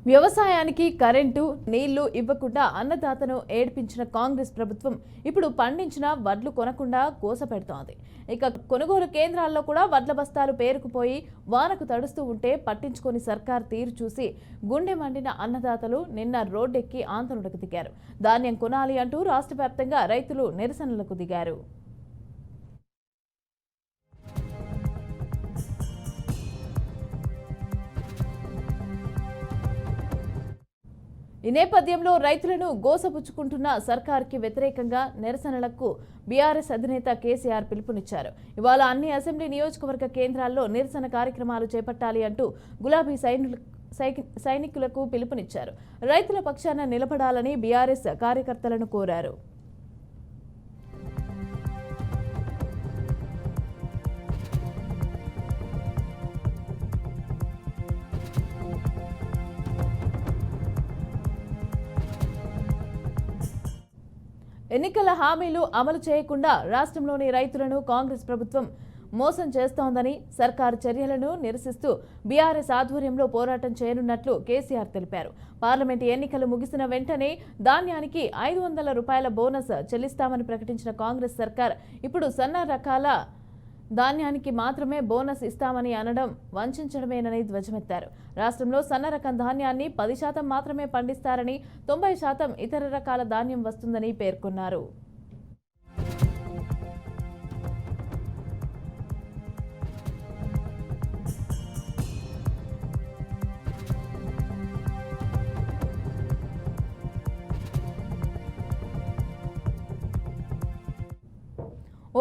వ్యవసాయానికి కరెంటు నీళ్లు ఇవ్వకుండా అన్నదాతను ఏడ్పించిన కాంగ్రెస్ ప్రభుత్వం ఇప్పుడు పండించిన వడ్లు కొనకుండా కోసపెడుతోంది. ఇక కొనుగోలు కేంద్రాల్లో కూడా వడ్ల బస్తాలు పేరుకుపోయి వానకు తడుస్తూ ఉంటే పట్టించుకొని సర్కార్ తీరు చూసి గుండె మండిన అన్నదాతలు నిన్న రోడ్డెక్కి ఆందోళనకు దిగారు. ధాన్యం కొనాలి అంటూ రాష్ట్ర వ్యాప్తంగా రైతులు నిరసనలకు దిగారు. ఈ నేపథ్యంలో రైతులను గోసపుచ్చుకుంటున్న సర్కార్కి వ్యతిరేకంగా నిరసనలకు బీఆర్ఎస్ అధినేత కేసీఆర్ పిలుపునిచ్చారు. ఇవాళ అన్ని అసెంబ్లీ నియోజకవర్గ కేంద్రాల్లో నిరసన కార్యక్రమాలు చేపట్టాలి అంటూ గులాబీ సైనికులకు పిలుపునిచ్చారు. రైతుల పక్షాన నిలబడాలని బీఆర్ఎస్ కార్యకర్తలను కోరారు. ఎన్నికల హామీలు అమలు చేయకుండా రాష్ట్రంలోని రైతులను కాంగ్రెస్ ప్రభుత్వం మోసం చేస్తోందని సర్కారు చర్యలను నిరసిస్తూ బీఆర్ఎస్ ఆధ్వర్యంలో పోరాటం చేయనున్నట్లు కేసీఆర్ తెలిపారు. పార్లమెంటు ఎన్నికలు ముగిసిన వెంటనే ధాన్యానికి 500 రూపాయల బోనస్ చెల్లిస్తామని ప్రకటించిన కాంగ్రెస్ సర్కార్ ఇప్పుడు సన్న రకాల ధాన్యానికి మాత్రమే బోనస్ ఇస్తామని అనడం వంచడమేనని ధ్వజమెత్తారు. రాష్ట్రంలో సన్న రకం ధాన్యాన్ని 10% మాత్రమే పండిస్తారని, 90% ఇతర రకాల ధాన్యం వస్తుందని పేర్కొన్నారు.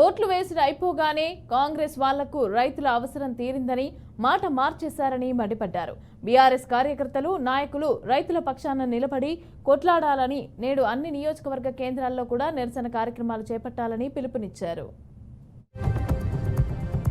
ఓట్లు వేసిన అయిపోగానే కాంగ్రెస్ వాళ్లకు రైతుల అవసరం తీరిందని మాట మార్చేశారని మండిపడ్డారు. బీఆర్ఎస్ కార్యకర్తలు, నాయకులు రైతుల పక్షాన నిలబడి కొట్లాడాలని, నేడు అన్ని నియోజకవర్గ కేంద్రాల్లో కూడా నిరసన కార్యక్రమాలు చేపట్టాలని పిలుపునిచ్చారు.